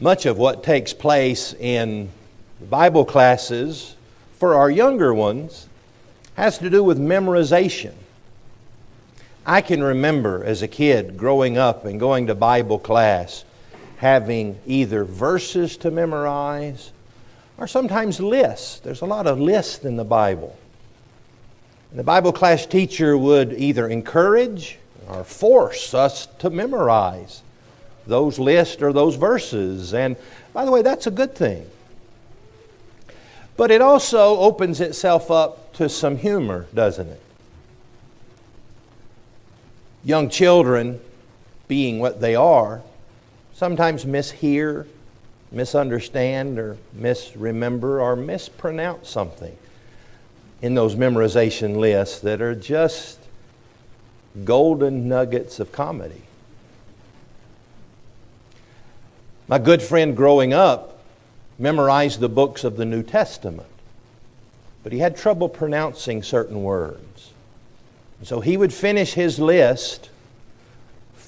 Much of what takes place in Bible classes for our younger ones has to do with memorization. I can remember as a kid growing up and going to Bible class having either verses to memorize or sometimes lists. There's a lot of lists in the Bible. And the Bible class teacher would either encourage or force us to memorize those lists or those verses. And by the way, that's a good thing. But it also opens itself up to some humor, doesn't it? Young children, being what they are, sometimes mishear, misunderstand, or misremember, or mispronounce something in those memorization lists that are just golden nuggets of comedy. My good friend growing up memorized the books of the New Testament, but he had trouble pronouncing certain words. And so he would finish his list,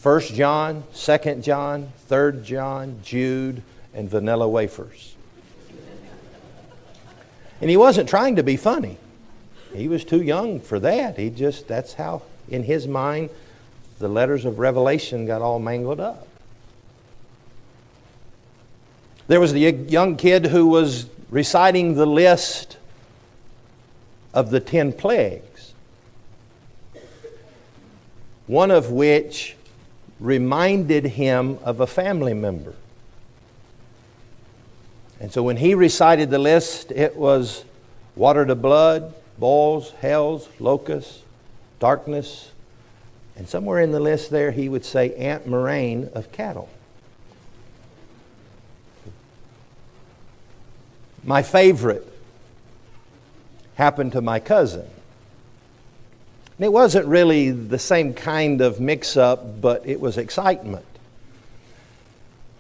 1 John, 2 John, 3 John, Jude, and vanilla wafers. And he wasn't trying to be funny. He was too young for that. That's how, in his mind, the letters of Revelation got all mangled up. There was the young kid who was reciting the list of the 10 plagues, one of which reminded him of a family member. And so when he recited the list, it was water to blood, boils, hells, locusts, darkness, and somewhere in the list there he would say Aunt Moraine of cattle. My favorite happened to my cousin. And it wasn't really the same kind of mix-up, but it was excitement.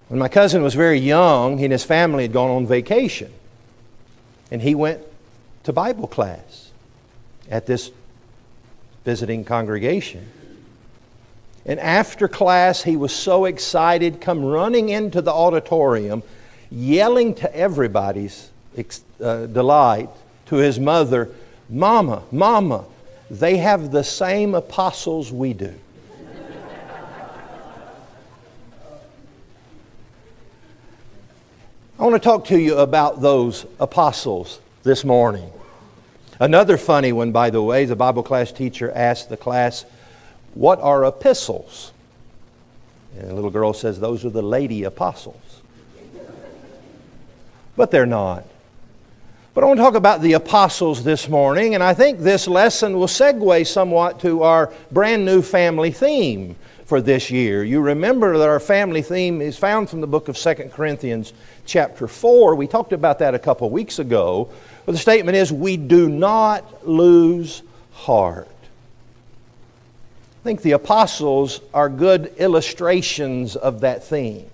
When my cousin was very young, he and his family had gone on vacation. And he went to Bible class at this visiting congregation. And after class, he was so excited, come running into the auditorium, yelling to everybody's delight to his mother, "Mama, Mama, they have the same apostles we do." I want to talk to you about those apostles this morning. Another funny one, by the way, the Bible class teacher asked the class, "What are epistles?" And the little girl says, "Those are the lady apostles." But they're not. But I want to talk about the apostles this morning, and I think this lesson will segue somewhat to our brand new family theme for this year. You remember that our family theme is found from the book of 2 Corinthians chapter 4. We talked about that a couple weeks ago. But the statement is, we do not lose heart. I think the apostles are good illustrations of that theme.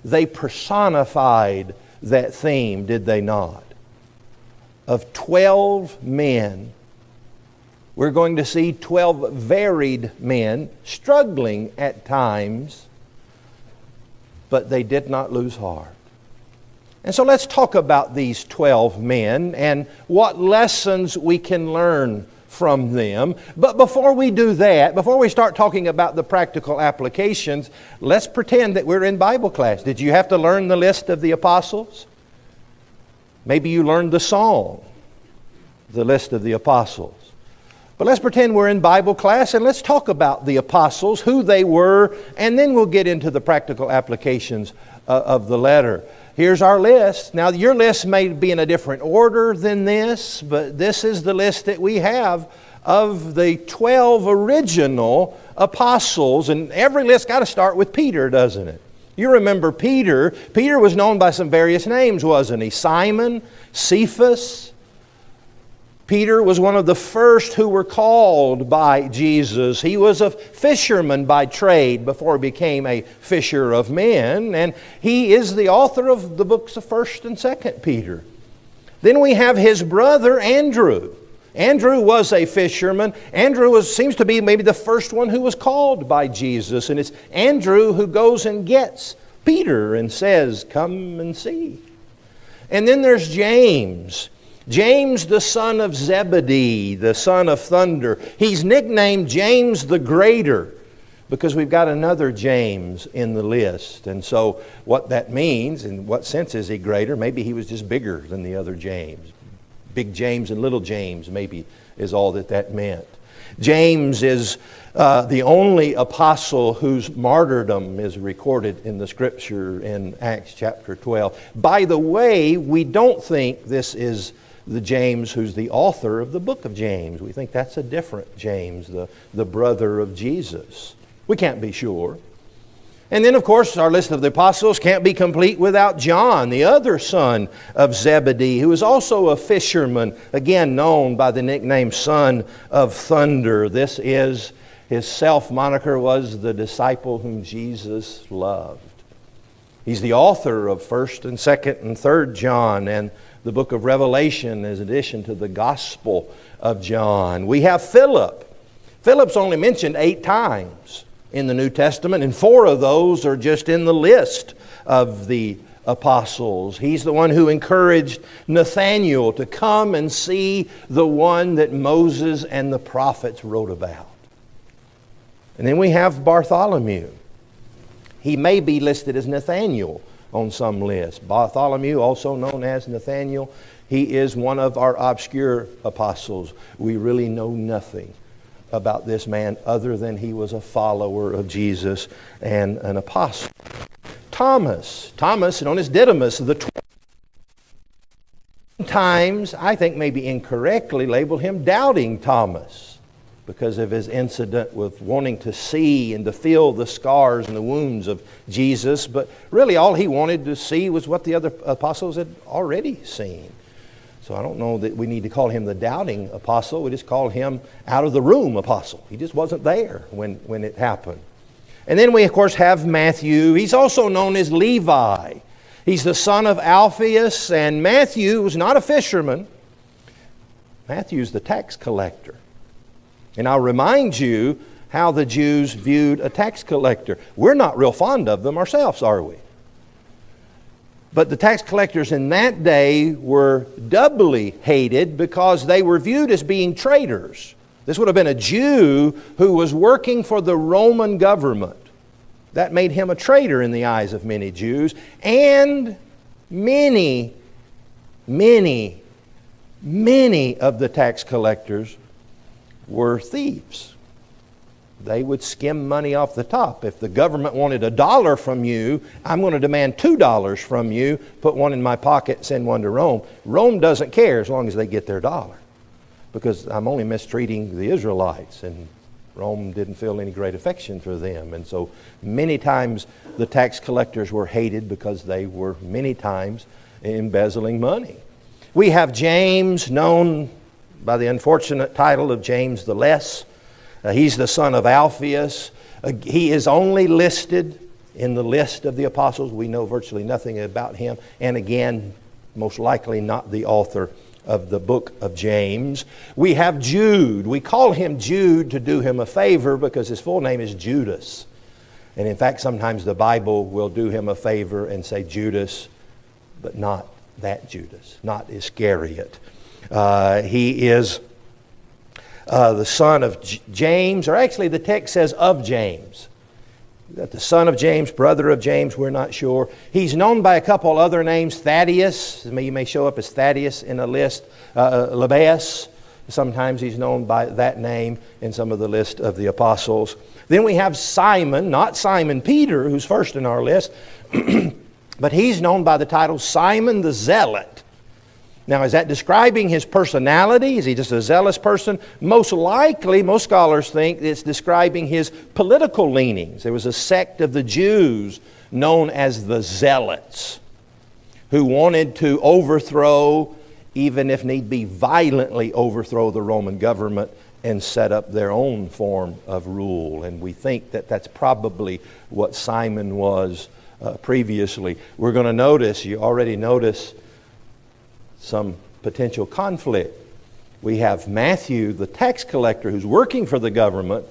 They personified that theme, did they not? Of 12 men, we're going to see 12 varied men struggling at times, but they did not lose heart. And so let's talk about these 12 men and what lessons we can learn from them. But before we do that, before we start talking about the practical applications, let's pretend that we're in Bible class. Did you have to learn the list of the apostles? Maybe you learned the song, the list of the apostles. But let's pretend we're in Bible class and let's talk about the apostles, who they were, and then we'll get into the practical applications of the letter. Here's our list. Now, your list may be in a different order than this, but this is the list that we have of the 12 original apostles. And every list got to start with Peter, doesn't it? You remember Peter. Peter was known by some various names, wasn't he? Simon, Cephas. Peter was one of the first who were called by Jesus. He was a fisherman by trade before he became a fisher of men. And he is the author of the books of 1st and 2nd Peter. Then we have his brother Andrew. Andrew was a fisherman. Andrew seems to be maybe the first one who was called by Jesus. And it's Andrew who goes and gets Peter and says, "Come and see." And then there's James. James, the son of Zebedee, the son of thunder. He's nicknamed James the Greater because we've got another James in the list. And so what that means, in what sense is he greater? Maybe he was just bigger than the other James. Big James and little James maybe is all that meant. James is the only apostle whose martyrdom is recorded in the Scripture in Acts chapter 12. By the way, we don't think this is the James who's the author of the book of James. We think that's a different James, the brother of Jesus. We can't be sure. And then, of course, our list of the apostles can't be complete without John, the other son of Zebedee, who is also a fisherman, again known by the nickname Son of Thunder. This is, his self-moniker was the disciple whom Jesus loved. He's the author of 1st and 2nd and 3rd John and the book of Revelation, in addition to the Gospel of John. We have Philip. Philip's only mentioned 8 times in the New Testament, and 4 of those are just in the list of the apostles. He's the one who encouraged Nathanael to come and see the one that Moses and the prophets wrote about. And then we have Bartholomew. He may be listed as Nathanael on some list. Bartholomew, also known as Nathanael, he is one of our obscure apostles. We really know nothing about this man other than he was a follower of Jesus and an apostle. Thomas, known as Didymus, the 12 times, I think maybe incorrectly labeled him Doubting Thomas because of his incident with wanting to see and to feel the scars and the wounds of Jesus. But really all he wanted to see was what the other apostles had already seen. So I don't know that we need to call him the doubting apostle. We just call him out of the room apostle. He just wasn't there when it happened. And then we, of course, have Matthew. He's also known as Levi. He's the son of Alphaeus, and Matthew was not a fisherman. Matthew's the tax collector. And I'll remind you how the Jews viewed a tax collector. We're not real fond of them ourselves, are we? But the tax collectors in that day were doubly hated because they were viewed as being traitors. This would have been a Jew who was working for the Roman government. That made him a traitor in the eyes of many Jews. And many of the tax collectors were thieves. They would skim money off the top. If the government wanted $1 from you, I'm going to demand $2 from you, put one in my pocket, send one to Rome. Rome doesn't care as long as they get their dollar, because I'm only mistreating the Israelites, and Rome didn't feel any great affection for them. And so many times the tax collectors were hated because they were many times embezzling money. We have James, known by the unfortunate title of James the Less. He's the son of Alphaeus. He is only listed in the list of the apostles. We know virtually nothing about him. And again, most likely not the author of the book of James. We have Jude. We call him Jude to do him a favor because his full name is Judas. And in fact, sometimes the Bible will do him a favor and say Judas, but not that Judas, not Iscariot. He is the son of James, or actually the text says of James. The son of James, brother of James, we're not sure. He's known by a couple other names. Thaddeus, he may show up as Thaddeus in a list. Lebbaeus, sometimes he's known by that name in some of the list of the apostles. Then we have Simon, not Simon Peter, who's first in our list, but he's known by the title Simon the Zealot. Now, is that describing his personality? Is he just a zealous person? Most likely, most scholars think it's describing his political leanings. There was a sect of the Jews known as the Zealots who wanted to overthrow, even if need be, violently overthrow the Roman government and set up their own form of rule. And we think that that's probably what Simon was previously. We're going to notice, you already notice, some potential conflict. We have Matthew, the tax collector, who's working for the government,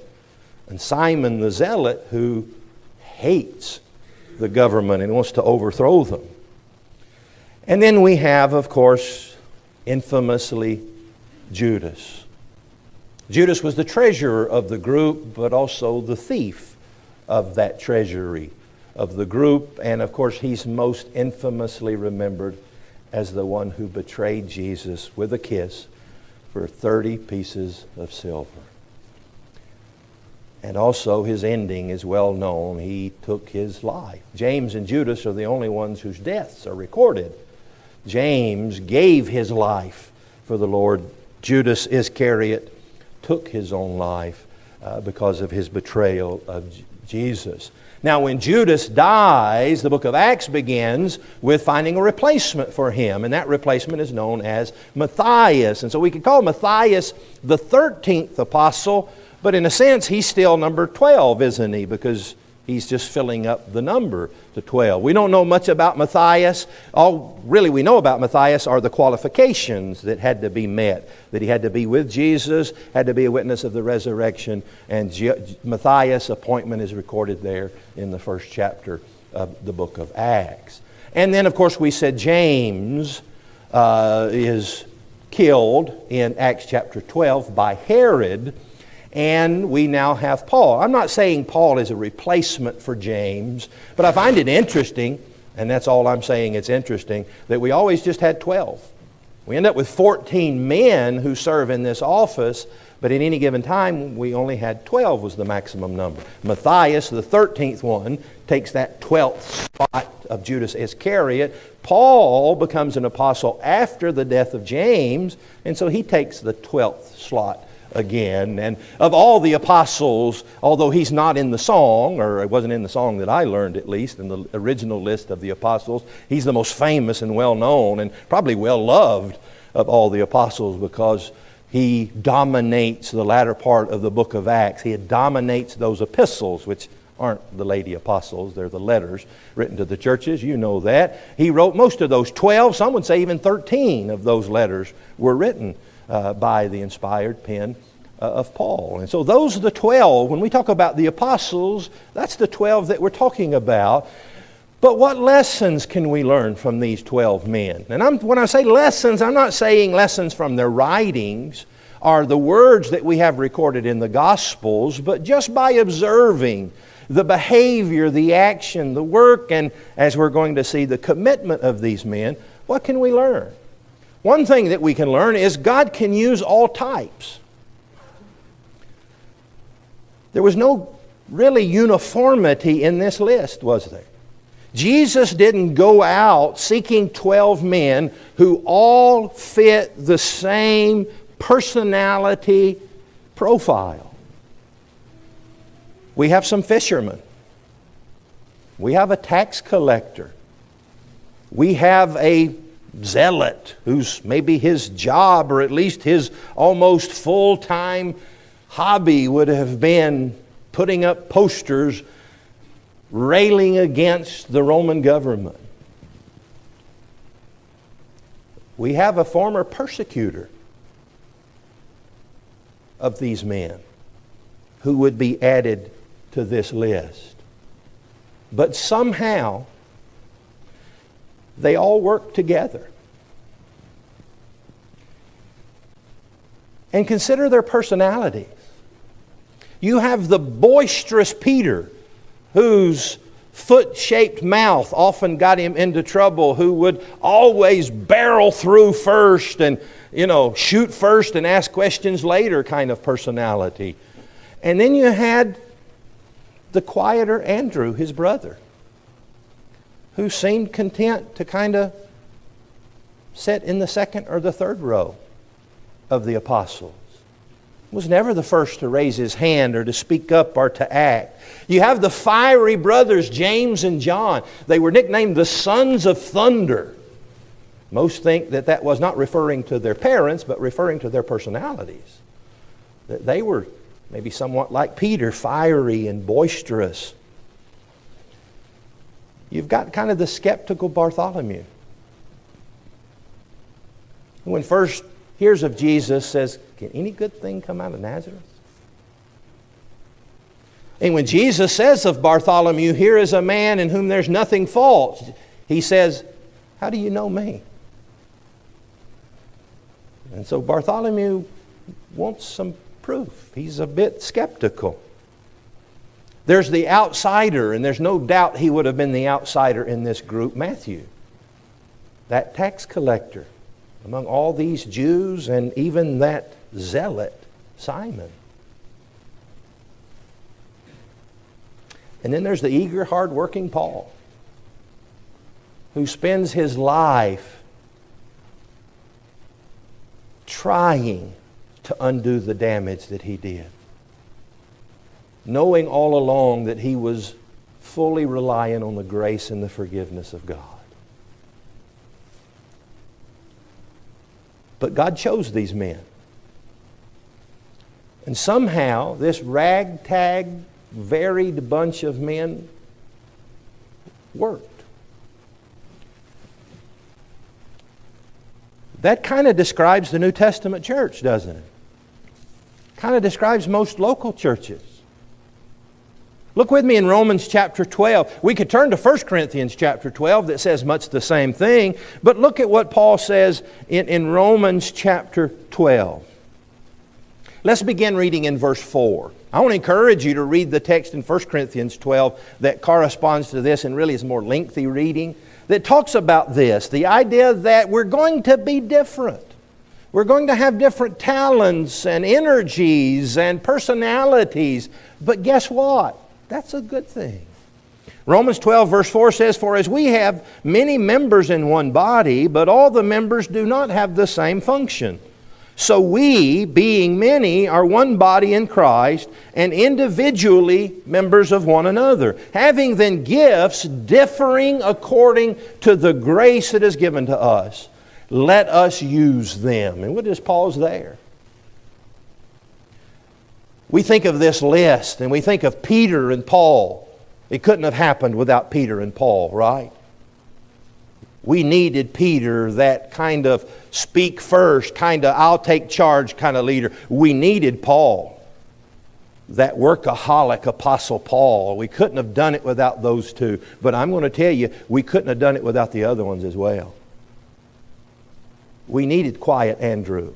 and Simon the Zealot, who hates the government and wants to overthrow them. And then we have, of course, infamously, Judas. Judas was the treasurer of the group, but also the thief of that treasury of the group. And of course, he's most infamously remembered as the one who betrayed Jesus with a kiss for 30 pieces of silver. And also his ending is well known. He took his life. James and Judas are the only ones whose deaths are recorded. James gave his life for the Lord. Judas Iscariot took his own life because of his betrayal of Jesus. Now, when Judas dies, the book of Acts begins with finding a replacement for him, and that replacement is known as Matthias. And so we could call Matthias the 13th apostle, but in a sense, he's still number 12, isn't he? Because he's just filling up the number to 12. We don't know much about Matthias. All really we know about Matthias are the qualifications that had to be met. That he had to be with Jesus, had to be a witness of the resurrection, and Matthias' appointment is recorded there in the first chapter of the book of Acts. And then, of course, we said James is killed in Acts chapter 12 by Herod. And we now have Paul. I'm not saying Paul is a replacement for James, but I find it interesting, and that's all I'm saying, it's interesting, that we always just had 12. We end up with 14 men who serve in this office, but at any given time, we only had 12 was the maximum number. Matthias, the 13th one, takes that 12th spot of Judas Iscariot. Paul becomes an apostle after the death of James, and so he takes the 12th slot again. And of all the apostles, although he's not in the song, or it wasn't in the song that I learned at least, in the original list of the apostles, he's the most famous and well known and probably well loved of all the apostles because he dominates the latter part of the book of Acts. He dominates those epistles, which aren't the lady apostles, they're the letters written to the churches. You know that. He wrote most of those 12, some would say even 13 of those letters were written by the inspired pen of Paul. And so those are the 12. When we talk about the apostles, that's the 12 that we're talking about. But what lessons can we learn from these 12 men? And when I say lessons, I'm not saying lessons from their writings or the words that we have recorded in the Gospels, but just by observing the behavior, the action, the work, and as we're going to see, the commitment of these men, what can we learn? One thing that we can learn is God can use all types. There was no really uniformity in this list, was there? Jesus didn't go out seeking 12 men who all fit the same personality profile. We have some fishermen. We have a tax collector. We have a zealot who's maybe his job, or at least his almost full-time hobby, would have been putting up posters railing against the Roman government. We have a former persecutor of these men who would be added to this list. But somehow they all work together. And consider their personalities. You have the boisterous Peter, whose foot-shaped mouth often got him into trouble, who would always barrel through first and, shoot first and ask questions later kind of personality. And then you had the quieter Andrew, his brother, who seemed content to kind of sit in the second or the third row of the apostles. Was never the first to raise his hand or to speak up or to act. You have the fiery brothers, James and John. They were nicknamed the sons of thunder. Most think that was not referring to their parents, but referring to their personalities. That they were maybe somewhat like Peter, fiery and boisterous. You've got kind of the skeptical Bartholomew, who when first hears of Jesus says, "Can any good thing come out of Nazareth?" And when Jesus says of Bartholomew, "Here is a man in whom there's nothing false," He says, "How do you know me?" And so Bartholomew wants some proof. He's a bit skeptical. There's the outsider, and there's no doubt he would have been the outsider in this group, Matthew, that tax collector among all these Jews, and even that zealot, Simon. And then there's the eager, hard-working Paul, who spends his life trying to undo the damage that he did, knowing all along that he was fully relying on the grace and the forgiveness of God. But God chose these men. And somehow this ragtag, varied bunch of men worked. That kind of describes the New Testament church, doesn't it? Kind of describes most local churches. Look with me in Romans chapter 12. We could turn to 1 Corinthians chapter 12 that says much the same thing. But look at what Paul says in Romans chapter 12. Let's begin reading in verse 4. I want to encourage you to read the text in 1 Corinthians 12 that corresponds to this and really is a more lengthy reading that talks about this. The idea that we're going to be different. We're going to have different talents and energies and personalities. But guess what? That's a good thing. Romans 12 verse 4 says, "For as we have many members in one body, but all the members do not have the same function. So we, being many, are one body in Christ, and individually members of one another, having then gifts differing according to the grace that is given to us. Let us use them." And we'll just pause there. We think of this list, and we think of Peter and Paul. It couldn't have happened without Peter and Paul, right? We needed Peter, that kind of speak first, kind of I'll take charge kind of leader. We needed Paul, that workaholic apostle Paul. We couldn't have done it without those two. But I'm going to tell you, we couldn't have done it without the other ones as well. We needed quiet Andrew.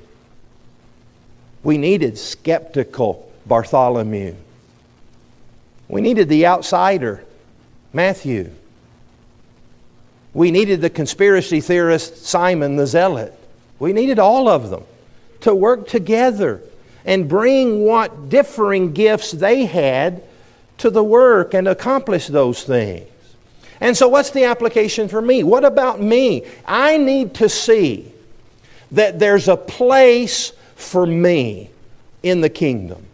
We needed skeptical Bartholomew. We needed the outsider, Matthew. We needed the conspiracy theorist, Simon the Zealot. We needed all of them to work together and bring what differing gifts they had to the work and accomplish those things. And so what's the application for me? What about me? I need to see that there's a place for me in the kingdom.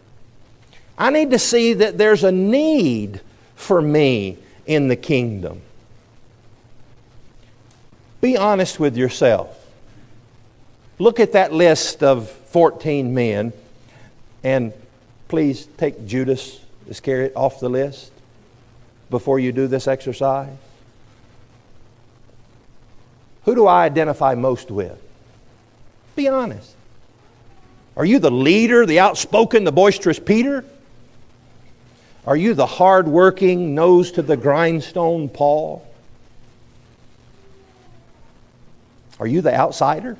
I need to see that there's a need for me in the kingdom. Be honest with yourself. Look at that list of 14 men, and please take Judas Iscariot off the list before you do this exercise. Who do I identify most with? Be honest. Are you the leader, the outspoken, the boisterous Peter? Are you the hard-working, nose to the grindstone Paul? Are you the outsider,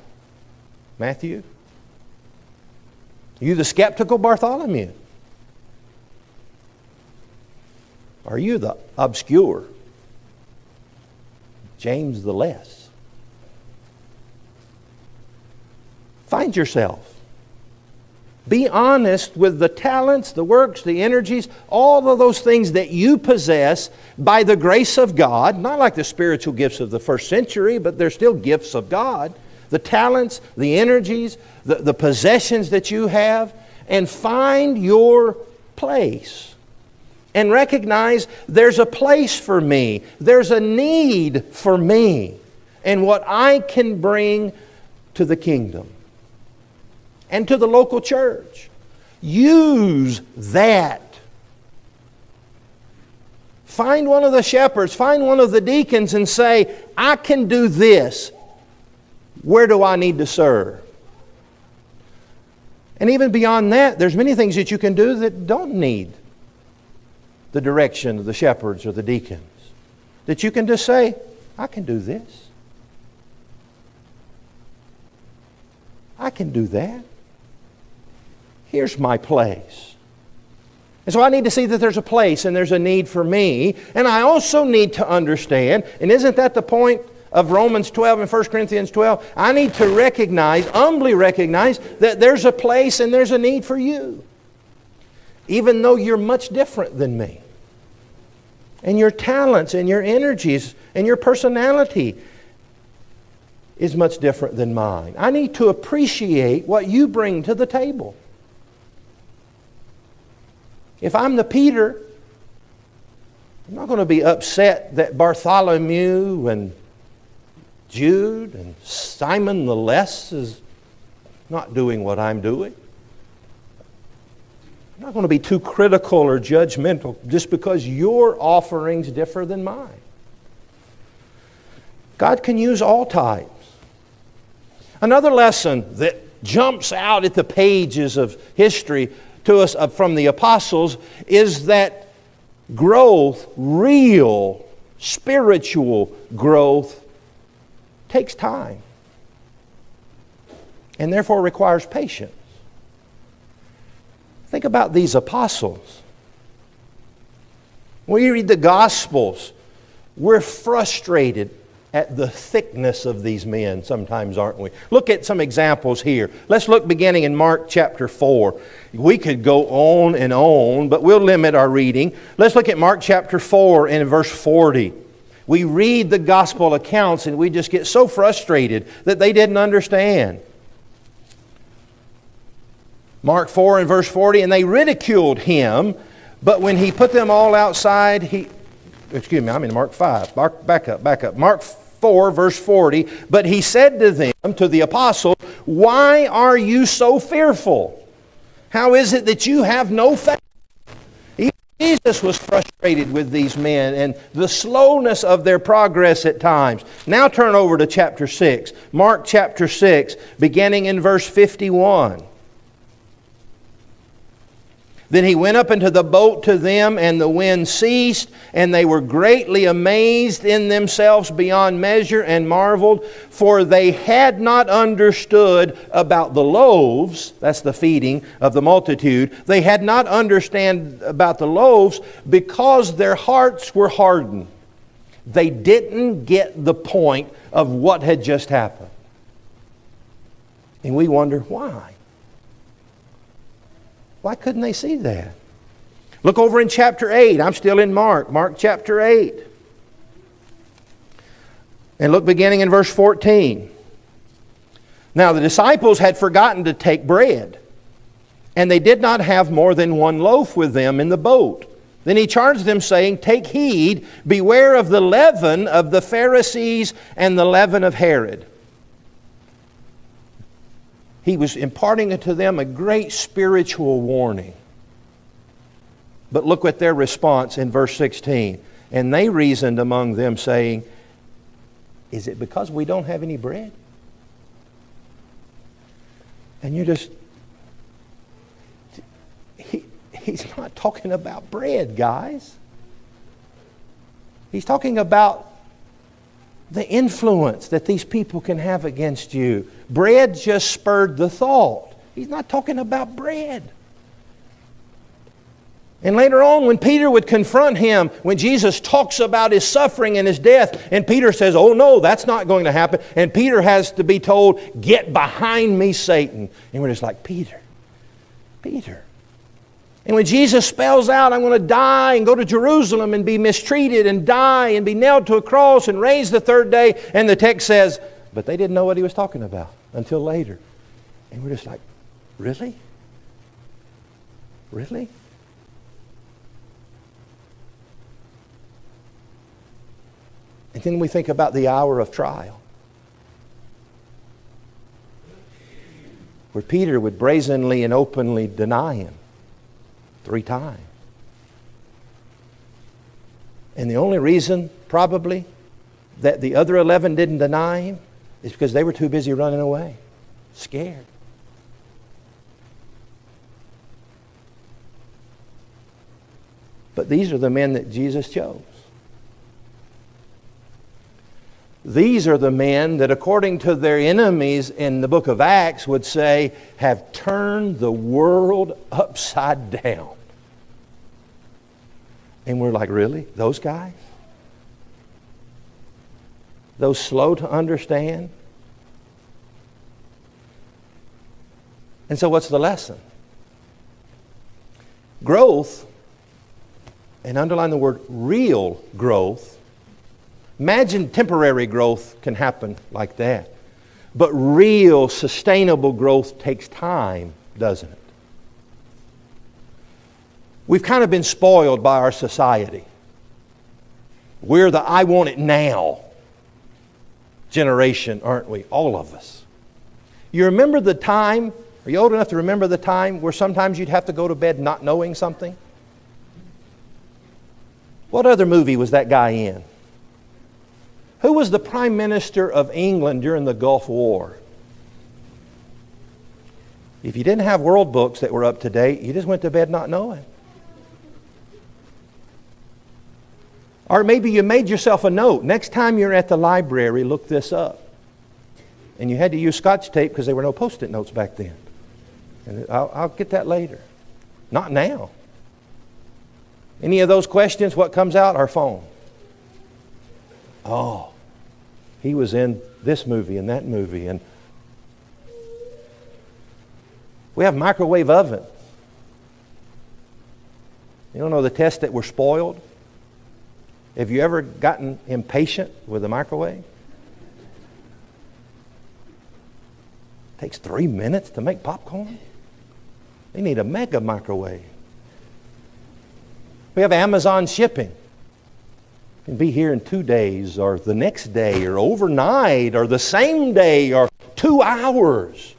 Matthew? Are you the skeptical Bartholomew? Are you the obscure James the Less? Find yourself. Be honest with the talents, the works, the energies, all of those things that you possess by the grace of God. Not like the spiritual gifts of the first century, but they're still gifts of God. The talents, the energies, the possessions that you have. And find your place. And recognize there's a place for me. There's a need for me. And what I can bring to the kingdom. And to the local church. Use that. Find one of the shepherds, find one of the deacons and say, I can do this. Where do I need to serve? And even beyond that, there's many things that you can do that don't need the direction of the shepherds or the deacons. That you can just say, I can do this. I can do that. Here's my place. And so I need to see that there's a place and there's a need for me. And I also need to understand, and isn't that the point of Romans 12 and 1 Corinthians 12? I need to recognize, humbly recognize, that there's a place and there's a need for you. Even though you're much different than me. And your talents and your energies and your personality is much different than mine. I need to appreciate what you bring to the table. If I'm the Peter, I'm not going to be upset that Bartholomew and Jude and Simon the Less is not doing what I'm doing. I'm not going to be too critical or judgmental just because your offerings differ than mine. God can use all types. Another lesson that jumps out at the pages of history to us from the apostles is that growth, real spiritual growth, takes time and therefore requires patience. Think about these apostles. When you read the Gospels, we're frustrated at the thickness of these men sometimes, aren't we? Look at some examples here. Let's look beginning in Mark chapter 4. We could go on, but we'll limit our reading. Let's look at Mark chapter 4 and verse 40. We read the Gospel accounts and we just get so frustrated that they didn't understand. Mark 4 and verse 40, and they ridiculed him, but when he put them all outside, I'm in Mark 5. Back up. Mark 4 verse 40, but he said to them, to the apostles, why are you so fearful? How is it that you have no faith? Even Jesus was frustrated with these men and the slowness of their progress at times. Now turn over to chapter 6. Mark chapter 6, beginning in verse 51. Then he went up into the boat to them, and the wind ceased, and they were greatly amazed in themselves beyond measure, and marveled, for they had not understood about the loaves. That's the feeding of the multitude. They had not understood about the loaves because their hearts were hardened. They didn't get the point of what had just happened. And we wonder why. Why couldn't they see that? Look over in chapter 8. I'm still in Mark. Mark chapter 8. And look beginning in verse 14. Now the disciples had forgotten to take bread, and they did not have more than one loaf with them in the boat. Then he charged them, saying, take heed, beware of the leaven of the Pharisees and the leaven of Herod. He was imparting to them a great spiritual warning. But look at their response in verse 16. And they reasoned among them, saying, is it because we don't have any bread? And you just... He's not talking about bread, guys. He's talking about the influence that these people can have against you. Bread just spurred the thought. He's not talking about bread. And later on, when Peter would confront him, when Jesus talks about his suffering and his death, and Peter says, oh no, that's not going to happen. And Peter has to be told, get behind me, Satan. And we're just like, Peter. And when Jesus spells out, I'm going to die and go to Jerusalem and be mistreated and die and be nailed to a cross and raised the third day. And the text says, but they didn't know what he was talking about until later. And we're just like, really? Really? And then we think about the hour of trial, where Peter would brazenly and openly deny him 3 times. And the only reason, probably, that the other 11 didn't deny him is because they were too busy running away, scared. But these are the men that Jesus chose. These are the men that, according to their enemies in the book of Acts, would say, have turned the world upside down. And we're like, really? Those guys? Those slow to understand? And so what's the lesson? Growth, and underline the word real growth. Imagine temporary growth can happen like that. But real, sustainable growth takes time, doesn't it? We've kind of been spoiled by our society. We're the I want it now generation, aren't we? All of us. You remember the time, are you old enough to remember the time where sometimes you'd have to go to bed not knowing something? What other movie was that guy in? Who was the Prime Minister of England during the Gulf War? If you didn't have world books that were up to date, you just went to bed not knowing. Or maybe you made yourself a note. Next time you're at the library, look this up. And you had to use Scotch tape because there were no Post-it notes back then. And I'll get that later. Not now. Any of those questions, what comes out? Our phone. Oh, he was in this movie and that movie. And we have microwave ovens. You don't know the test that we're spoiled? Have you ever gotten impatient with a microwave? It takes 3 minutes to make popcorn. They need a mega microwave. We have Amazon shipping. It can be here in 2 days, or the next day, or overnight, or the same day, or 2 hours.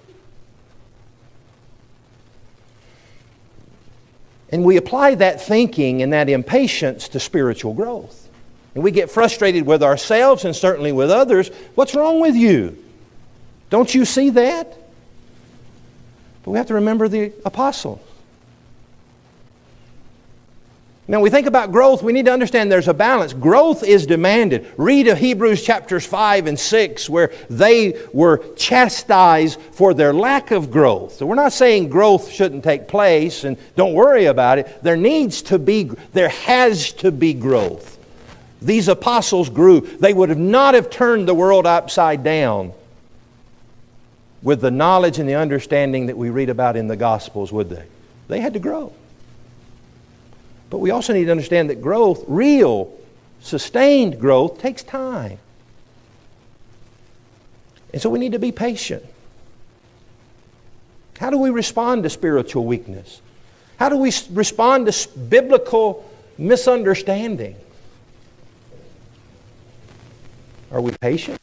And we apply that thinking and that impatience to spiritual growth. And we get frustrated with ourselves and certainly with others. What's wrong with you? Don't you see that? But we have to remember the apostles. Now, when we think about growth, we need to understand there's a balance. Growth is demanded. Read Hebrews chapters 5 and 6, where they were chastised for their lack of growth. So we're not saying growth shouldn't take place, and don't worry about it. There has to be growth. These apostles grew. They would not have turned the world upside down with the knowledge and the understanding that we read about in the Gospels, would they? They had to grow. But we also need to understand that growth, real, sustained growth, takes time. And so we need to be patient. How do we respond to spiritual weakness? How do we respond to biblical misunderstanding? Are we patient?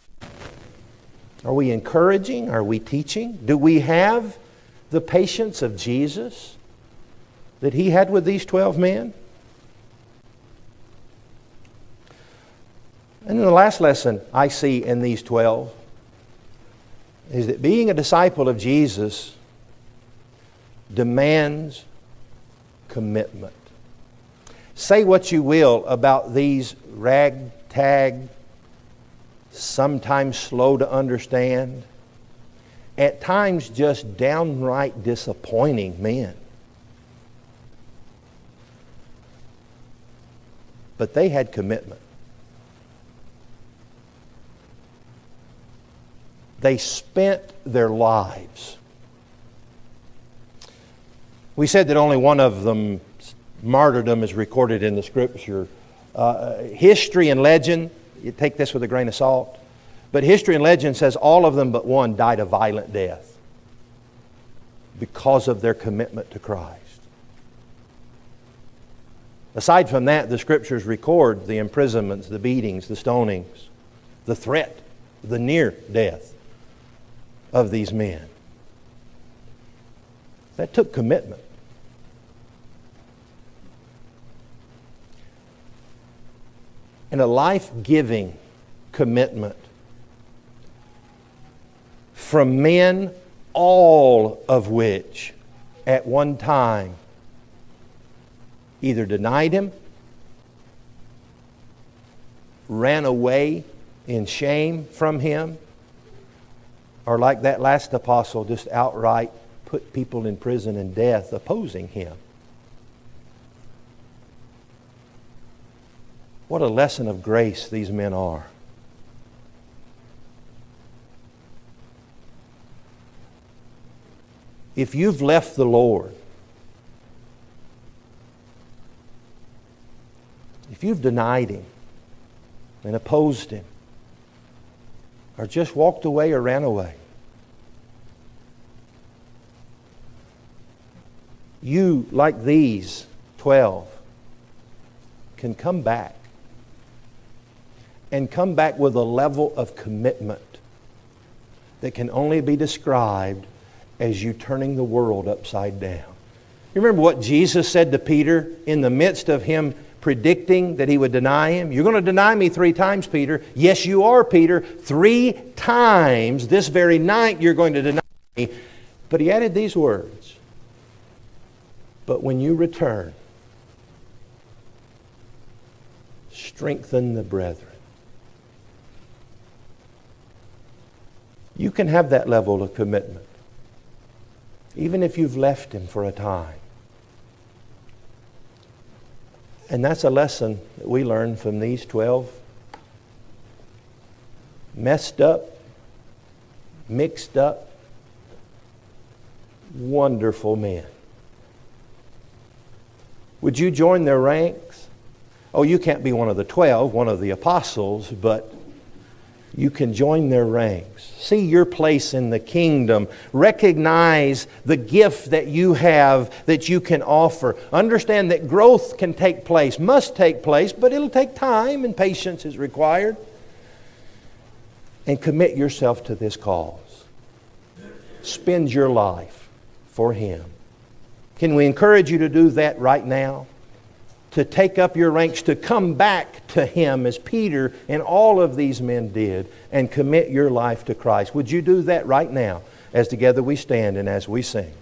Are we encouraging? Are we teaching? Do we have the patience of Jesus that He had with these 12 men? And then the last lesson I see in these 12 is that being a disciple of Jesus demands commitment. Say what you will about these ragtag, sometimes slow to understand, at times just downright disappointing men. But they had commitment. They spent their lives. We said that only one of them, martyrdom, is recorded in the Scripture. History and legend, you take this with a grain of salt, but history and legend says all of them but one died a violent death because of their commitment to Christ. Aside from that, the Scriptures record the imprisonments, the beatings, the stonings, the threat, the near death of these men. That took commitment. And a life-giving commitment from men, all of which at one time either denied Him ran away in shame from Him? Or like that last apostle, just outright put people in prison and death opposing Him? What a lesson of grace these men are. If you've left the Lord, if you've denied Him and opposed Him, or just walked away or ran away, you, like these 12, can come back. And come back with a level of commitment that can only be described as you turning the world upside down. You remember what Jesus said to Peter in the midst of him predicting that he would deny Him? You're going to deny me 3 times, Peter. Yes, you are, Peter. 3 times this very night you're going to deny me. But He added these words. But when you return, strengthen the brethren. You can have that level of commitment, even if you've left Him for a time. And that's a lesson that we learn from these 12 messed up, mixed up, wonderful men. Would you join their ranks? Oh, you can't be one of the 12, one of the apostles, but you can join their ranks. See your place in the kingdom. Recognize the gift that you have that you can offer. Understand that growth can take place, must take place, but it'll take time and patience is required. And commit yourself to this cause. Spend your life for Him. Can we encourage you to do that right now? To take up your ranks, to come back to Him as Peter and all of these men did, and commit your life to Christ. Would you do that right now as together we stand and as we sing?